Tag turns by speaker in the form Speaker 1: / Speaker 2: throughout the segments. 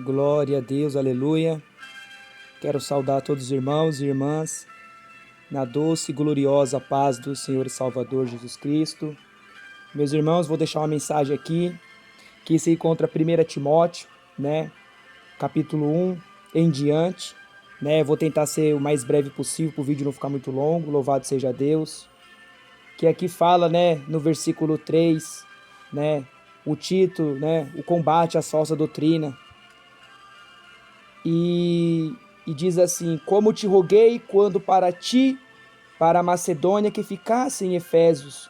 Speaker 1: Glória a Deus, aleluia. Quero saudar todos os irmãos e irmãs na doce e gloriosa paz do Senhor e Salvador Jesus Cristo. Meus irmãos, vou deixar uma mensagem aqui que se encontra 1 Timóteo, capítulo 1 em diante, Vou tentar ser o mais breve possível para o vídeo não ficar muito longo, louvado seja Deus. Que aqui fala, no versículo 3, o título, o combate à falsa doutrina. E diz assim: como te roguei quando para a Macedônia, que ficasse em Efésios,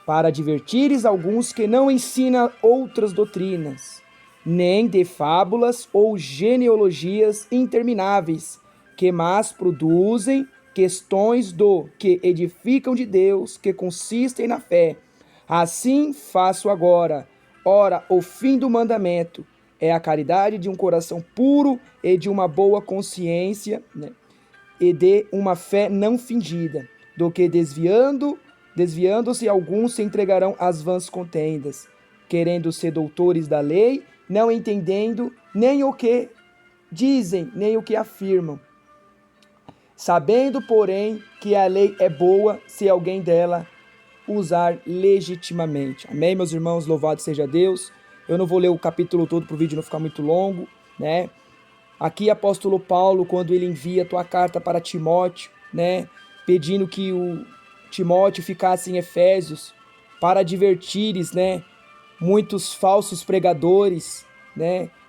Speaker 1: para advertires alguns que não ensinam outras doutrinas, nem de fábulas ou genealogias intermináveis, que mas produzem questões do que edificam de Deus, que consistem na fé. Assim faço agora. Ora, o fim do mandamento é a caridade de um coração puro e de uma boa consciência, e de uma fé não fingida, do que desviando-se alguns se entregarão às vãs contendas, querendo ser doutores da lei, não entendendo nem o que dizem, nem o que afirmam. Sabendo, porém, que a lei é boa se alguém dela usar legitimamente. Amém, meus irmãos? Louvado seja Deus. Eu não vou ler o capítulo todo para o vídeo não ficar muito longo, Aqui, apóstolo Paulo, quando ele envia a tua carta para Timóteo, pedindo que o Timóteo ficasse em Efésios para advertires, muitos falsos pregadores,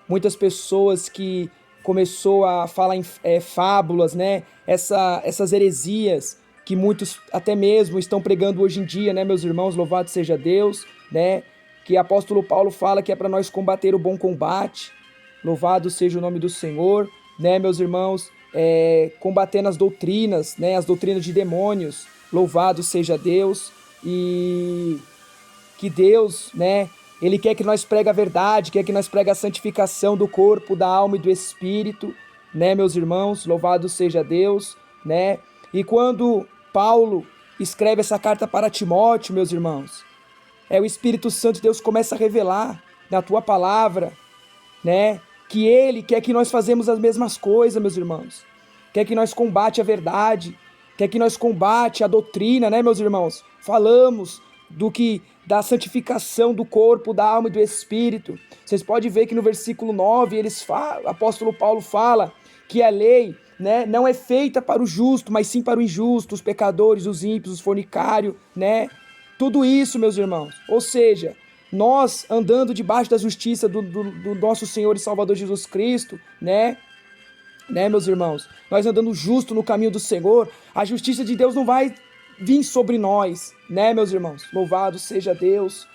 Speaker 1: muitas pessoas que começou a falar em fábulas, essas heresias que muitos até mesmo estão pregando hoje em dia, meus irmãos, louvado seja Deus, que apóstolo Paulo fala que é para nós combater o bom combate, louvado seja o nome do Senhor, meus irmãos, combatendo as doutrinas, as doutrinas de demônios, louvado seja Deus, e que Deus, Ele quer que nós pregue a verdade, quer que nós pregue a santificação do corpo, da alma e do espírito, meus irmãos, louvado seja Deus, E quando Paulo escreve essa carta para Timóteo, meus irmãos, o Espírito Santo de Deus começa a revelar na tua palavra, que Ele quer que nós fazemos as mesmas coisas, meus irmãos. Quer que nós combate a verdade, quer que nós combate a doutrina, meus irmãos. Falamos da santificação do corpo, da alma e do espírito. Vocês podem ver que no versículo 9, o apóstolo Paulo fala que a lei, não é feita para o justo, mas sim para o injusto, os pecadores, os ímpios, os fornicários, Tudo isso, meus irmãos. Ou seja, nós andando debaixo da justiça do nosso Senhor e Salvador Jesus Cristo, meus irmãos, nós andando justo no caminho do Senhor, a justiça de Deus não vai vir sobre nós, meus irmãos, louvado seja Deus.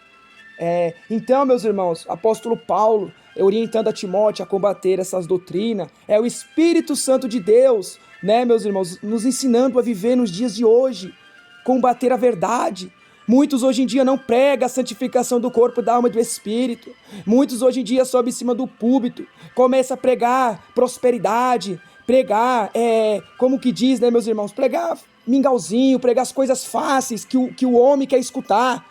Speaker 1: Então, meus irmãos, apóstolo Paulo, orientando a Timóteo a combater essas doutrinas, é o Espírito Santo de Deus, meus irmãos, nos ensinando a viver nos dias de hoje, combater a verdade. Muitos hoje em dia não pregam a santificação do corpo, da alma e do espírito. Muitos hoje em dia sobem em cima do púlpito, começam a pregar prosperidade, pregar, como que diz, meus irmãos, pregar mingauzinho, pregar as coisas fáceis que o homem quer escutar,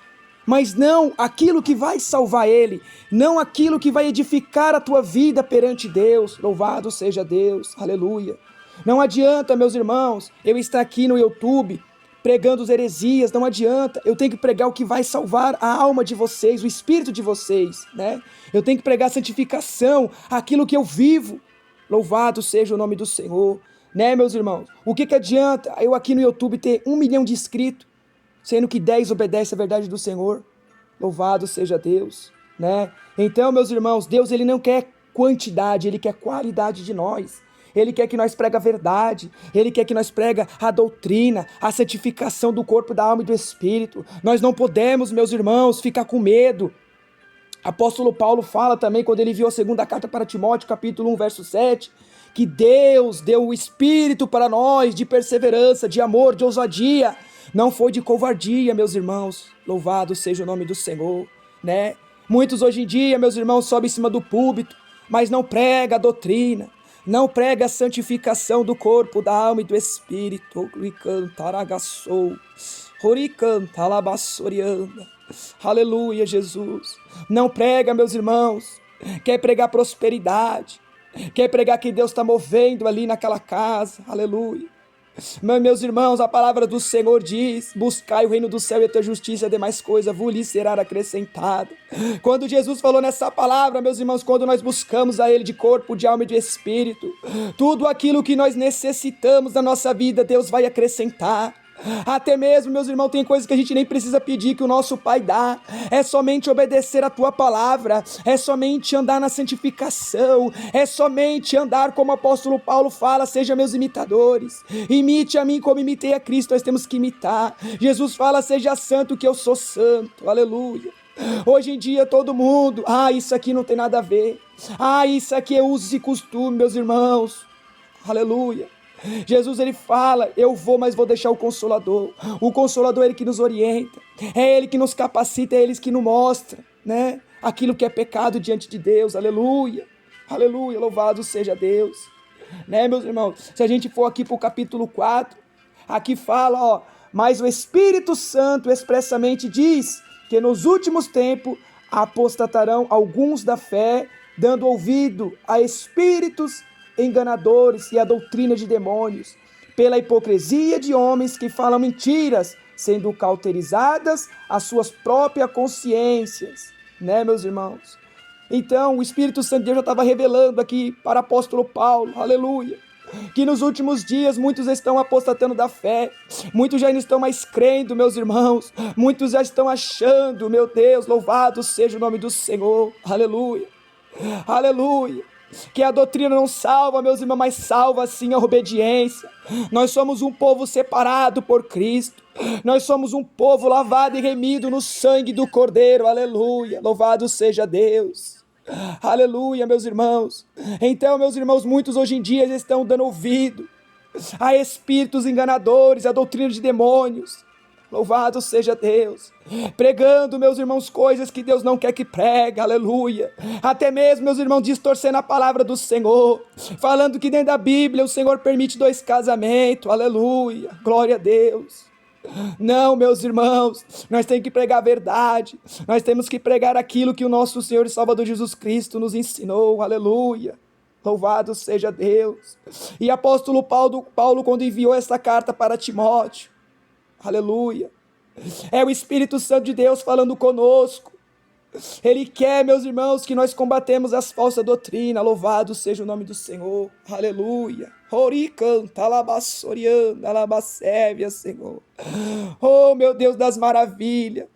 Speaker 1: mas não aquilo que vai salvar ele, não aquilo que vai edificar a tua vida perante Deus. Louvado seja Deus, aleluia. Não adianta, meus irmãos, eu estar aqui no YouTube pregando as heresias, não adianta. Eu tenho que pregar o que vai salvar a alma de vocês, o espírito de vocês, Eu tenho que pregar a santificação, aquilo que eu vivo. Louvado seja o nome do Senhor, meus irmãos? O que adianta eu aqui no YouTube ter 1 milhão de inscritos, sendo que 10 obedecem a verdade do Senhor? Louvado seja Deus, Então, meus irmãos, Deus, Ele não quer quantidade, Ele quer qualidade de nós. Ele quer que nós pregue a verdade, Ele quer que nós pregue a doutrina, a santificação do corpo, da alma e do espírito. Nós não podemos, meus irmãos, ficar com medo. Apóstolo Paulo fala também, quando ele enviou a segunda carta para Timóteo, capítulo 1, verso 7, que Deus deu o Espírito para nós de perseverança, de amor, de ousadia. Não foi de covardia, meus irmãos. Louvado seja o nome do Senhor, Muitos hoje em dia, meus irmãos, sobem em cima do púlpito, mas não prega a doutrina, não prega a santificação do corpo, da alma e do espírito. Aleluia, Jesus. Não prega, meus irmãos, quer pregar prosperidade, quer pregar que Deus está movendo ali naquela casa, aleluia. Mas, meus irmãos, a palavra do Senhor diz: buscai o reino do céu e a tua justiça, e demais coisa vos lhe será acrescentada. Quando Jesus falou nessa palavra, meus irmãos, quando nós buscamos a Ele de corpo, de alma e de espírito, tudo aquilo que nós necessitamos na nossa vida, Deus vai acrescentar. Até mesmo, meus irmãos, tem coisas que a gente nem precisa pedir, que o nosso Pai dá. É somente obedecer a tua palavra, é somente andar na santificação, é somente andar como o apóstolo Paulo fala: seja meus imitadores, imite a mim como imitei a Cristo. Nós temos que imitar. Jesus fala: seja santo que eu sou santo, aleluia. Hoje em dia todo mundo: isso aqui não tem nada a ver, isso aqui é uso e costume, meus irmãos, aleluia. Jesus, ele fala: eu vou, mas vou deixar o Consolador. O Consolador é Ele que nos orienta, é Ele que nos capacita, é Ele que nos mostra, né, aquilo que é pecado diante de Deus, aleluia, aleluia, louvado seja Deus, né, meus irmãos. Se a gente for aqui para o capítulo 4, aqui fala, mas o Espírito Santo expressamente diz que nos últimos tempos apostatarão alguns da fé, dando ouvido a espíritos enganadores e a doutrina de demônios, pela hipocrisia de homens que falam mentiras, sendo cauterizadas as suas próprias consciências, né, meus irmãos? Então, o Espírito Santo de Deus já estava revelando aqui para o apóstolo Paulo, aleluia, que nos últimos dias muitos estão apostatando da fé, muitos já não estão mais crendo, meus irmãos, muitos já estão achando, meu Deus, louvado seja o nome do Senhor, aleluia, aleluia, que a doutrina não salva, meus irmãos, mas salva sim a obediência. Nós somos um povo separado por Cristo, nós somos um povo lavado e remido no sangue do Cordeiro, aleluia, louvado seja Deus, aleluia, meus irmãos. Então, meus irmãos, muitos hoje em dia estão dando ouvido a espíritos enganadores, a doutrina de demônios, louvado seja Deus, pregando, meus irmãos, coisas que Deus não quer que pregue, aleluia. Até mesmo, meus irmãos, distorcendo a palavra do Senhor, falando que dentro da Bíblia o Senhor permite 2 casamentos, aleluia, glória a Deus. Não, meus irmãos, nós temos que pregar a verdade, nós temos que pregar aquilo que o nosso Senhor e Salvador Jesus Cristo nos ensinou, aleluia. Louvado seja Deus. E apóstolo Paulo, quando enviou essa carta para Timóteo, aleluia, é o Espírito Santo de Deus falando conosco. Ele quer, meus irmãos, que nós combatemos as falsas doutrinas. Louvado seja o nome do Senhor, aleluia. Oricanta, alabassoriana, alabassévia, Senhor. Oh, meu Deus das maravilhas,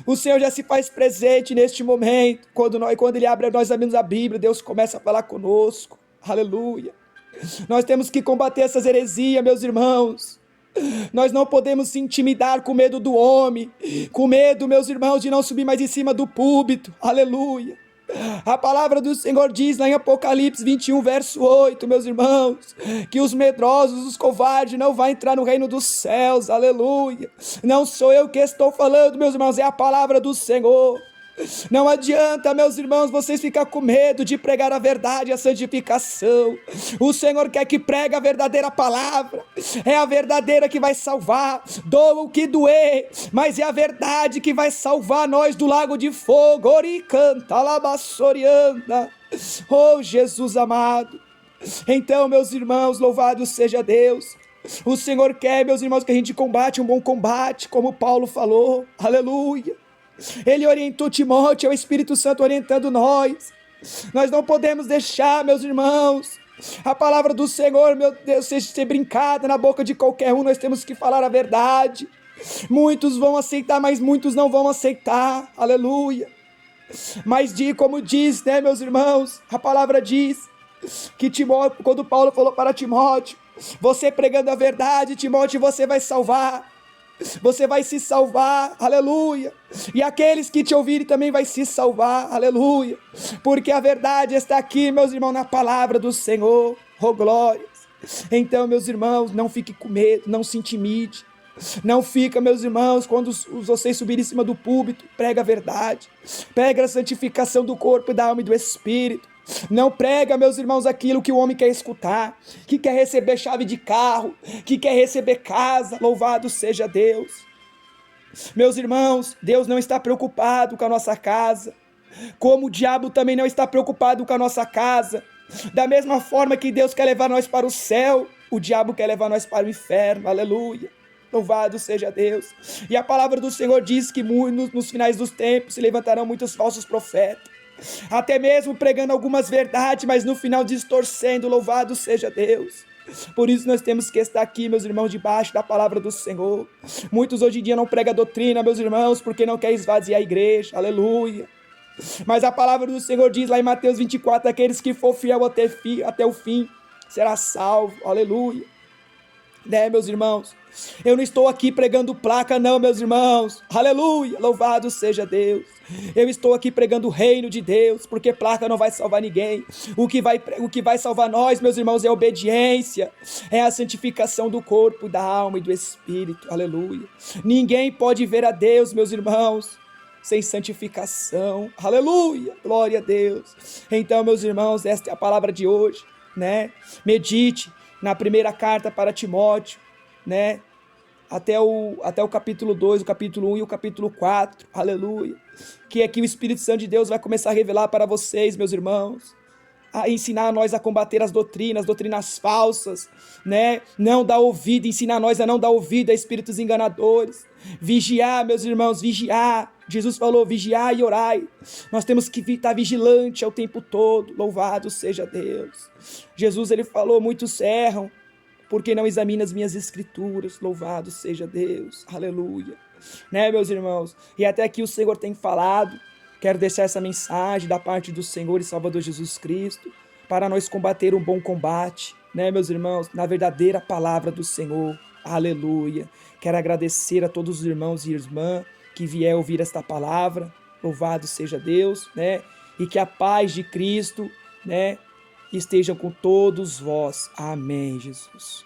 Speaker 1: o Senhor já se faz presente neste momento. Quando Ele abre, nós abrimos a Bíblia, Deus começa a falar conosco, aleluia. Nós temos que combater essas heresias, meus irmãos. Nós não podemos se intimidar com medo do homem, com medo, meus irmãos, de não subir mais em cima do púlpito, aleluia. A palavra do Senhor diz lá em Apocalipse 21, verso 8, meus irmãos, que os medrosos, os covardes não vão entrar no reino dos céus, aleluia. Não sou eu que estou falando, meus irmãos, é a palavra do Senhor. Não adianta, meus irmãos, vocês ficar com medo de pregar a verdade e a santificação. O Senhor quer que pregue a verdadeira palavra. É a verdadeira que vai salvar, doa o que doer, mas é a verdade que vai salvar nós do lago de fogo. Oricanta, alabassorianda. Oh, Jesus amado. Então, meus irmãos, louvado seja Deus. O Senhor quer, meus irmãos, que a gente combate um bom combate, como Paulo falou, aleluia. Ele orientou Timóteo, é o Espírito Santo orientando nós. Nós não podemos deixar, meus irmãos, a palavra do Senhor, meu Deus, ser brincada na boca de qualquer um. Nós temos que falar a verdade. Muitos vão aceitar, mas muitos não vão aceitar, aleluia. Mas como diz, né, meus irmãos, a palavra diz que Timóteo, quando Paulo falou para Timóteo, você pregando a verdade, Timóteo, você vai salvar. Você vai se salvar, aleluia. E aqueles que te ouvirem também vai se salvar, aleluia. Porque a verdade está aqui, meus irmãos, na palavra do Senhor, oh glórias. Então, meus irmãos, não fique com medo, não se intimide. Não fica, meus irmãos, quando vocês subirem em cima do púlpito, prega a verdade. Prega a santificação do corpo e da alma e do espírito. Não prega, meus irmãos, aquilo que o homem quer escutar, que quer receber chave de carro, que quer receber casa, louvado seja Deus. Meus irmãos, Deus não está preocupado com a nossa casa, Como o diabo também não está preocupado com a nossa casa, da mesma forma que Deus quer levar nós para o céu, o diabo quer levar nós para o inferno, aleluia. Louvado seja Deus. E a palavra do Senhor diz que nos finais dos tempos se levantarão muitos falsos profetas, até mesmo pregando algumas verdades, mas no final distorcendo. Louvado seja Deus. Por isso nós temos que estar aqui, meus irmãos, debaixo da palavra do Senhor. Muitos hoje em dia não pregam doutrina, meus irmãos, porque não quer esvaziar a igreja, aleluia. Mas a palavra do Senhor diz lá em Mateus 24, aqueles que for fiel até o fim, será salvo, aleluia. Né, meus irmãos? Eu não estou aqui pregando placa não, meus irmãos, aleluia, louvado seja Deus. Eu estou aqui pregando o reino de Deus, porque placa não vai salvar ninguém. O que vai salvar nós, meus irmãos, é a obediência, é a santificação do corpo, da alma e do espírito, aleluia. Ninguém pode ver a Deus, meus irmãos, sem santificação, aleluia, glória a Deus. Então, meus irmãos, esta é a palavra de hoje, né? Medite na primeira carta para Timóteo, né? Até o capítulo 2, o capítulo 1 e o capítulo 4, aleluia. Que aqui o Espírito Santo de Deus vai começar a revelar para vocês, meus irmãos, a ensinar a nós a combater as doutrinas falsas, né? Não dar ouvido, ensinar nós a não dar ouvido a espíritos enganadores. Vigiar, meus irmãos, vigiar. Jesus falou, vigiai e orai. Nós temos que estar vigilante ao tempo todo. Louvado seja Deus. Jesus, ele falou, muitos erram porque não examina as minhas escrituras. Louvado seja Deus, aleluia. Né, meus irmãos? E até aqui o Senhor tem falado. Quero deixar essa mensagem da parte do Senhor e Salvador Jesus Cristo, para nós combater um bom combate, né, meus irmãos? Na verdadeira palavra do Senhor, aleluia. Quero agradecer a todos os irmãos e irmãs que vier ouvir esta palavra. Louvado seja Deus, né? E que a paz de Cristo, né, esteja com todos vós. Amém, Jesus.